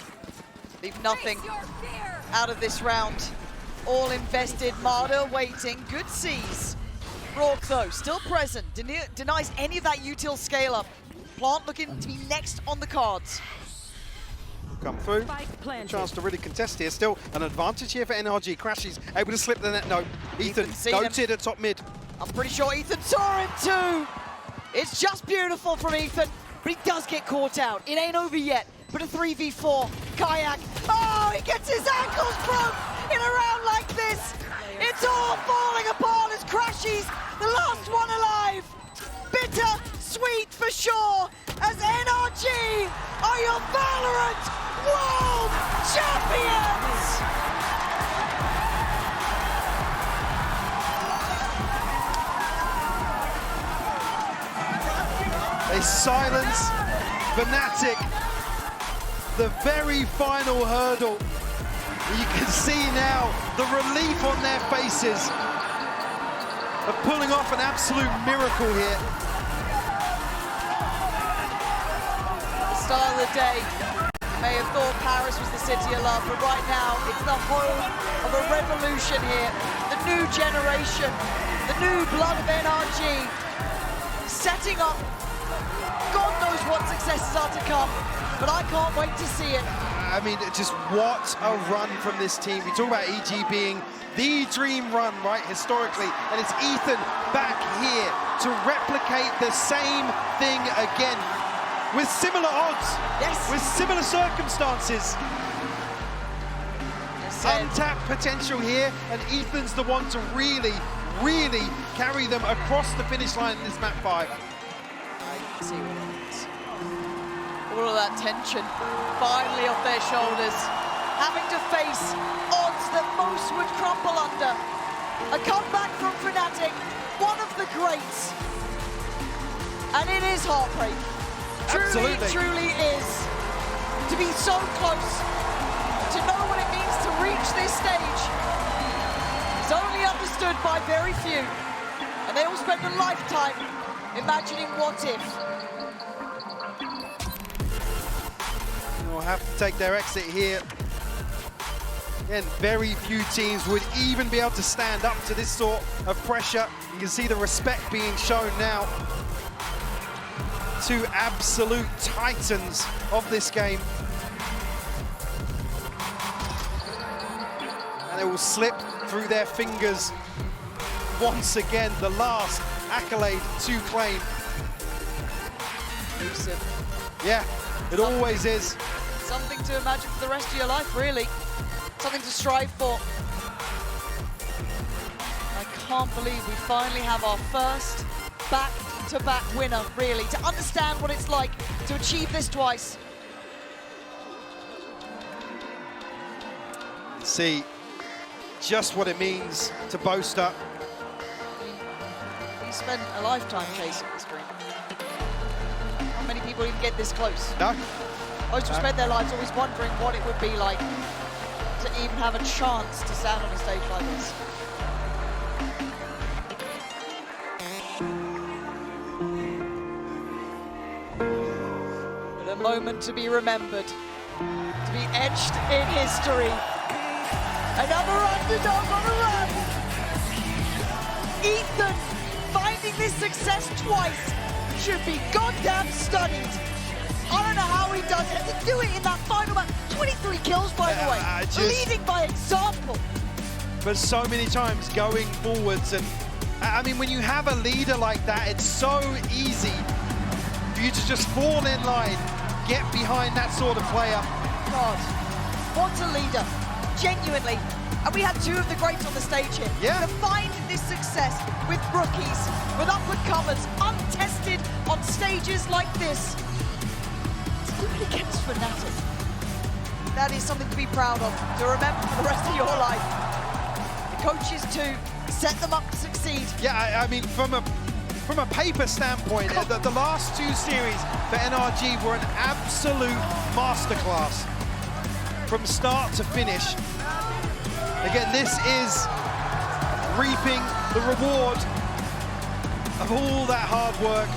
Leave nothing out of this round. All invested, Marta waiting, good sees. Rourke though, still present, denies any of that util scale up. Plant looking to be next on the cards. Come through, chance to really contest here. Still an advantage here for NRG. Crashies able to slip the net. No, Ethan goated at top mid. I'm pretty sure Ethan saw him too. It's just beautiful from Ethan, but he does get caught out. It ain't over yet, but a 3v4. Kayak, oh, he gets his ankles broke in a round like this. It's all falling apart as Crashies, the last one alive. Bitter, sweet for sure, as NRG are your VALORANT World Champions! They silence Fnatic. The very final hurdle. You can see now the relief on their faces of pulling off an absolute miracle here. The start of the day, you may have thought Paris was the city of love, but right now it's the home of a revolution here. The new generation, the new blood of NRG, setting up. God knows what successes are to come, but I can't wait to see it. I mean, just what a run from this team. We talk about EG being the dream run, right, historically, and it's Ethan back here to replicate the same thing again with similar odds, with similar circumstances. Untapped potential here, and Ethan's the one to really, really carry them across the finish line in this map 5. See what it is. All of that tension finally off their shoulders. having to face odds that most would crumble under. A comeback from Fnatic, one of the greats. And it is heartbreak. Truly, Absolutely. truly is. To be so close, to know what it means to reach this stage, is only understood by very few. And they all spend a lifetime imagining what if. Will have to take their exit here. Again, very few teams would even be able to stand up to this sort of pressure. You can see the respect being shown now. Two absolute titans of this game. And it will slip through their fingers once again, the last accolade to claim. Yeah, it always is. Something to imagine for the rest of your life, really. Something to strive for. I can't believe we finally have our first back-to-back winner, really, to understand what it's like to achieve this twice. See just what it means to boast up. We spent a lifetime chasing this dream. Not many people even get this close. No. Most have spent their lives always wondering what it would be like to even have a chance to stand on a stage like this. But a moment to be remembered, to be etched in history. Another underdog on a run. Ethan finding this success twice should be goddamn studied. I don't know how he does it. To do it in that final match. 23 kills, by the way. Leading by example. But so many times going forwards. And I mean, when you have a leader like that, it's so easy for you to just fall in line, get behind that sort of player. God, what a leader. Genuinely. And we had two of the greats on the stage here. Yeah. To find this success with rookies, with upward-comers, untested on stages like this. Against Fnatic. That is something to be proud of, to remember for the rest of your life. The coaches too set them up to succeed. Yeah, I mean, from a paper standpoint, the last two series for NRG were an absolute masterclass from start to finish. Again, this is reaping the reward of all that hard work.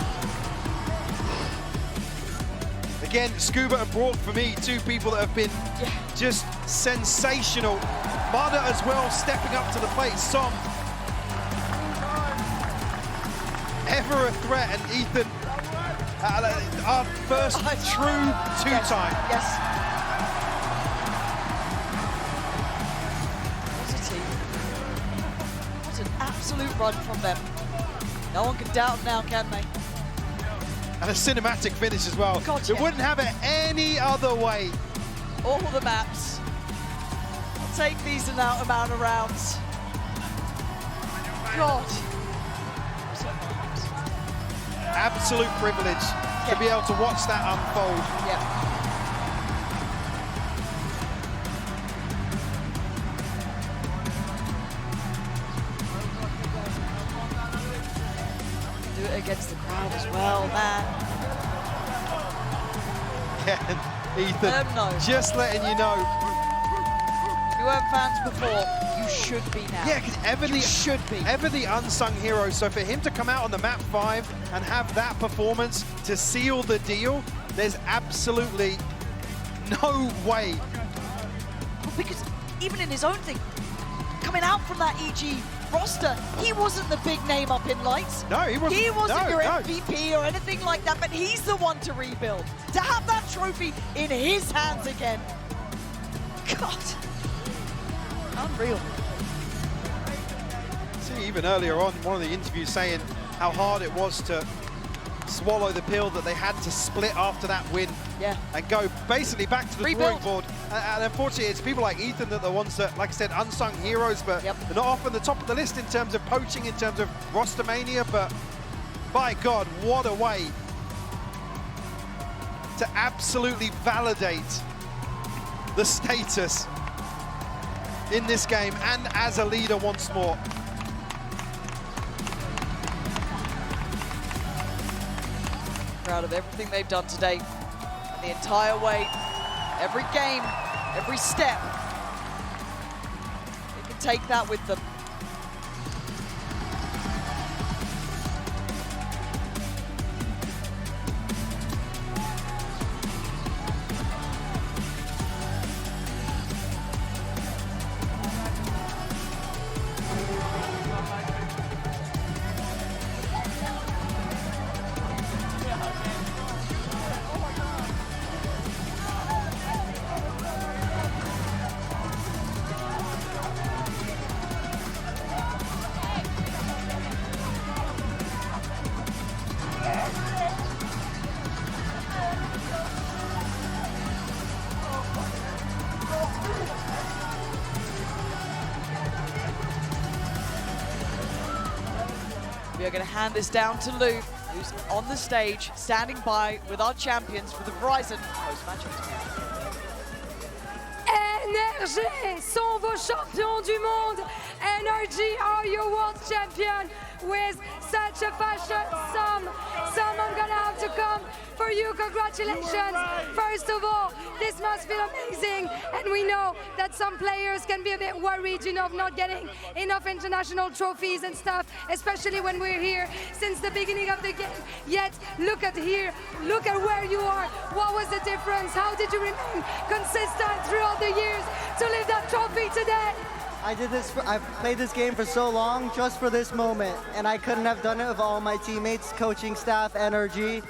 Again, Scuba and Brock, for me, two people that have been just sensational. Mada as well, stepping up to the plate. Som, ever a threat, and Ethan, our first true two-time. Yes. What a team. What an absolute run from them. No one can doubt them now, can they? And a cinematic finish as well. God, it wouldn't have it any other way. All the maps. I'll take these amount of rounds. God. Absolute privilege to be able to watch that unfold. Yeah. Do it against the crowd as well, man. Yeah, Ethan, just letting you know. If you weren't fans before, you should be now. Yeah, because ever the unsung hero. So for him to come out on the map 5 and have that performance to seal the deal, there's absolutely no way. Well, because even in his own thing, coming out from that EG roster, he wasn't the big name up in lights. No, he wasn't. He wasn't your MVP or anything like that, but he's the one to rebuild. To have that trophy in his hands again. God. Unreal. See, even earlier on, one of the interviews saying how hard it was to swallow the pill that they had to split after that win and go basically back to the drawing board. And unfortunately, it's people like Ethan that are the ones that, like I said, unsung heroes, but they're not often the top of the list in terms of poaching, in terms of roster mania, but by God, what a way to absolutely validate the status in this game and as a leader once more. Proud of everything they've done today. And the entire way, every game, every step. They can take that with them. We are going to hand this down to Lou, who's on the stage, standing by with our champions for the VALORANT post-match interview. NRG sont vos champions du monde. NRG are your world champion with such a fashion. Some I'm gonna have to come for you. Congratulations. First of all, this must feel amazing. And we know that some players can be a bit worried, you know, of not getting enough international trophies and stuff, especially when we're here since the beginning of the game. Yet, look at here, look at where you are. What was the difference? How did you remain consistent throughout the years to lift that trophy today? I've played this game for so long just for this moment, and I couldn't have done it with all my teammates, coaching staff, NRG.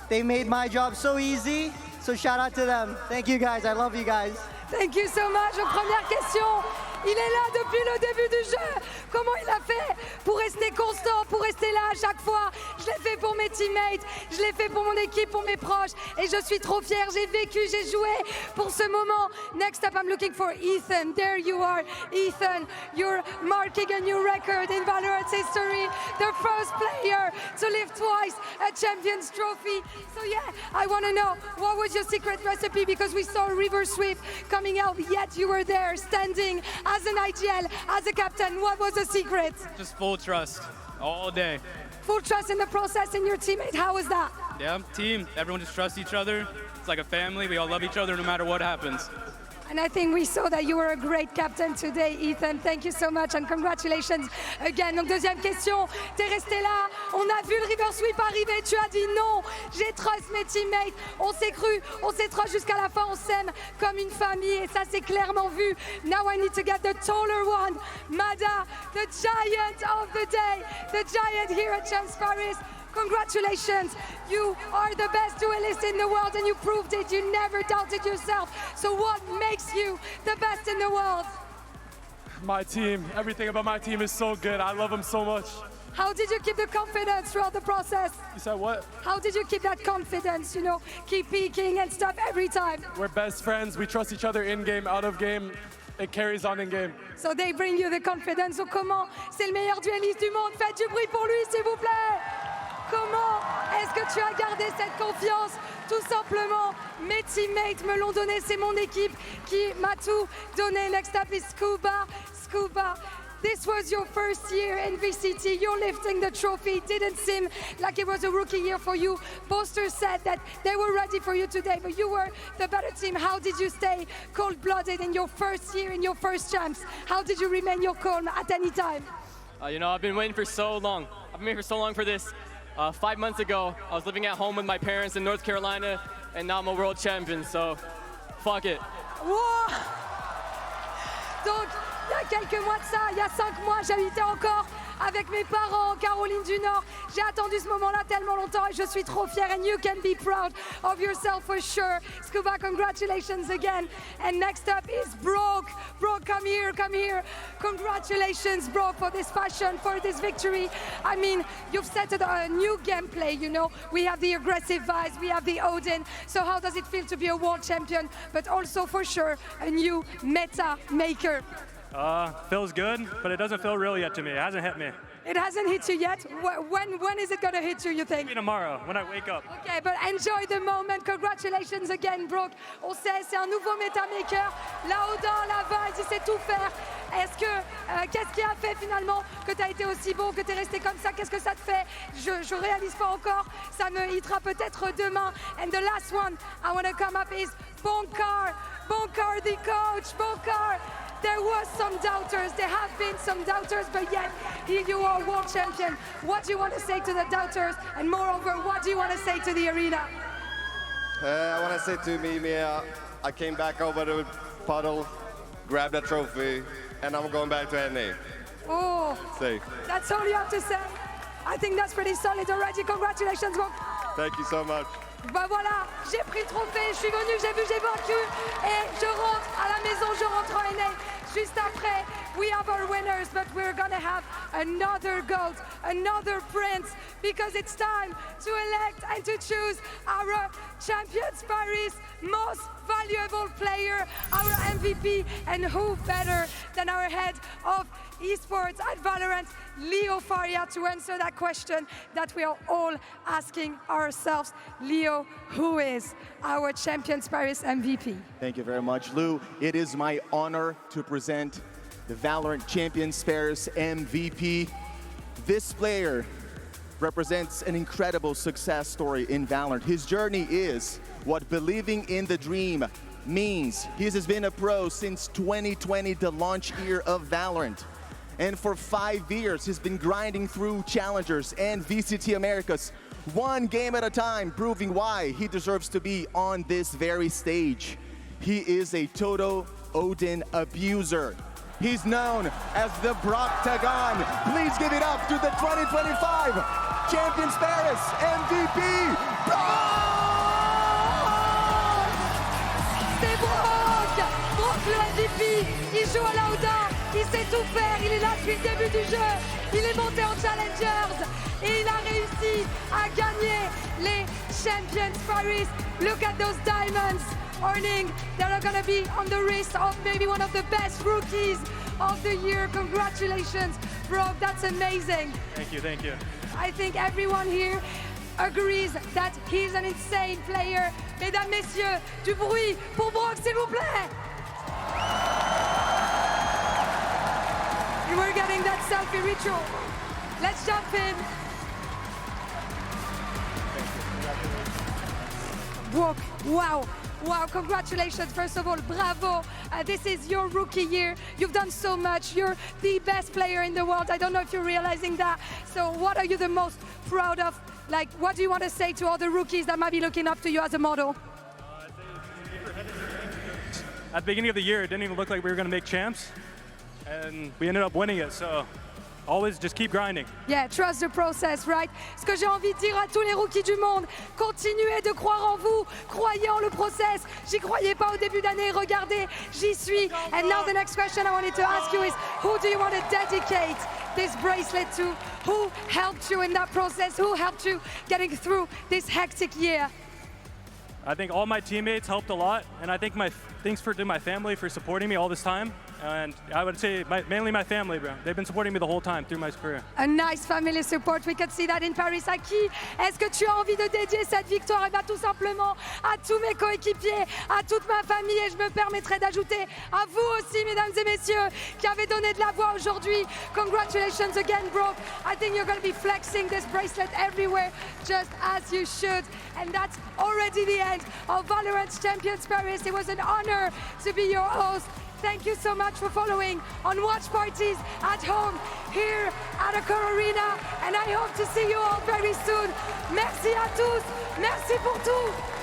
They made my job so easy, so shout out to them. Thank you guys, I love you guys. Thank you so much. Première question. Il est là depuis le début du jeu. Comment il a fait pour rester constant, pour rester là à chaque fois? Je l'ai fait pour mes teammates, je l'ai fait pour mon équipe, pour mes proches. Et je suis trop fière. J'ai vécu, j'ai joué pour ce moment. Next up, I'm looking for Ethan. There you are. Ethan, you're marking a new record in VALORANT history. The first player to lift twice a Champions Trophy. So yeah, I want to know, what was your secret recipe? Because we saw a river sweep coming out, yet you were there standing as an IGL, as a captain. What was the secret? Just full trust all day. Full trust in the process and your teammate. How was that? Yeah, team. Everyone just trusts each other. It's like a family. We all love each other no matter what happens. And I think we saw that you were a great captain today, Ethan. Thank you so much and congratulations again. Donc deuxième question, t'es resté là, on a vu le river sweep arriver, tu as dit non, j'ai trust mes teammates, on s'est cru, on s'est trust jusqu'à la fin, on s'aime comme une famille et ça c'est clairement vu. Now I need to get the taller one, Mada, the giant of the day, the giant here at Champs Paris. Congratulations, you are the best duelist in the world and you proved it, you never doubted yourself. So what makes you the best in the world? My team, everything about my team is so good, I love them so much. How did you keep the confidence throughout the process? You said what? How did you keep that confidence, you know, keep peaking and stuff every time? We're best friends, we trust each other in game, out of game. It carries on in game. So they bring you the confidence. So comment? C'est le meilleur dueliste du monde, faites du bruit pour lui s'il vous plaît. Comment est-ce que tu as gardé cette confiance? Tout simplement, mes teammates me l'ont donné, c'est mon équipe qui m'a tout donné. Next up is Scuba. Scuba, this was your first year in VCT. You're lifting the trophy. Didn't seem like it was a rookie year for you. Posters said that they were ready for you today, but you were the better team. How did you stay cold-blooded in your first year, in your first champs? How did you remain your calm at any time? You know, I've been waiting for so long. I've been waiting for so long for this. 5 months ago, I was living at home with my parents in North Carolina, and now I'm a world champion, so fuck it. Wow. Donc, il y a quelques mois de ça, il y a 5 mois, j'habitais encore avec mes parents en Caroline du Nord. J'ai attendu ce moment-là tellement longtemps et je suis trop fière. And you can be proud of yourself for sure. Scuba, congratulations again. And next up is Broke. Broke, come here, come here. Congratulations, Broke, for this fashion, for this victory. I mean, you've set a new gameplay, you know. We have the aggressive vibes, we have the Odin. So how does it feel to be a world champion, but also for sure a new meta maker? Feels good, but it doesn't feel real yet to me. It hasn't hit me. It hasn't hit you yet. When is it going to hit you, you think? Maybe tomorrow, when I wake up. Okay, but enjoy the moment. Congratulations again, Brock. On sait, c'est un nouveau metamaker. Là-haut, là-bas, il sait tout faire. Est-ce que, qu'est-ce qui a fait finalement que tu as été aussi bon, que tu es resté comme ça? Qu'est-ce que ça te fait? Je réalise pas encore. Ça me hitera peut-être demain. And the last one I want to come up is Bonkar. Bonkar, the coach. Bonkar. There was some doubters, there have been some doubters, but yet here you are, world champion. What do you want to say to the doubters? And moreover, what do you want to say to the arena? I want to say to Mimia, I came back over to Puddle, grabbed that trophy, and I'm going back to NA. Oh, Safe. That's all you have to say. I think that's pretty solid already. Congratulations, Bob. Thank you so much. Bah voilà, j'ai pris le trophée, je suis venu, j'ai vu, j'ai vaincu et je rentre à la maison, je rentre en NA. Juste après, we have our winners, but we're gonna have another gold, another prince, because it's time to elect and to choose our Champions Paris most valuable player, our MVP, and who better than our head of esports at VALORANT, Leo Faria, to answer that question that we are all asking ourselves. Leo, who is our Champions Paris MVP? Thank you very much, Lou. It is my honor to present the VALORANT Champions Paris MVP. This player represents an incredible success story in VALORANT. His journey is what believing in the dream means. He has been a pro since 2020, the launch year of VALORANT. And for 5 years, he's been grinding through challengers and VCT Americas, one game at a time, proving why he deserves to be on this very stage. He is a total Odin abuser. He's known as the Broctagon. Please give it up to the 2025 Champions Paris MVP, Brock! C'est Brock! Brock le MVP, il joue à l'Audin, il sait tout faire, il est là depuis le début du jeu, il est monté en Challengers et il a réussi à gagner les Champions Paris. Look at those diamonds earning, they're gonna be on the wrist of maybe one of the best rookies of the year. Congratulations, Brock, that's amazing. Thank you, thank you. I think everyone here agrees that he's an insane player. Mesdames, messieurs, du bruit pour Brock, s'il vous plaît. And we're getting that selfie ritual. Let's jump in. Brock, wow. Wow, congratulations, first of all, bravo. This is your rookie year. You've done so much. You're the best player in the world. I don't know if you're realizing that. So what are you the most proud of? Like, what do you want to say to all the rookies that might be looking up to you as a model? At the beginning of the year, it didn't even look like we were going to make champs, and we ended up winning it, so always just keep grinding. Yeah, trust the process, right? Ce que j'ai envie de dire à tous les rookies du monde, continuez de croire en vous, croyez en le process. J'y croyais pas au début d'année, regardez, j'y suis. And now the next question I wanted to ask you is, who do you want to dedicate this bracelet to? Who helped you in that process? Who helped you getting through this hectic year? I think all my teammates helped a lot, and I think thanks to my family for supporting me all this time. And I would say mainly my family, bro. They've been supporting me the whole time through my career. A nice family support, we can see that in Paris. À qui est-ce que tu as envie de dédier cette victoire? Eh bien, tout simplement à tous mes coéquipiers, à toute ma famille, et je me permettrai d'ajouter à vous aussi, mesdames et messieurs, qui avez donné de la voix aujourd'hui. Congratulations again, Brock. I think you're going to be flexing this bracelet everywhere, just as you should. And that's already the end of VALORANT Champions Paris. It was an honor to be your host. Thank you so much for following on watch parties at home here at Accor Arena, and I hope to see you all very soon. Merci à tous, merci pour tout.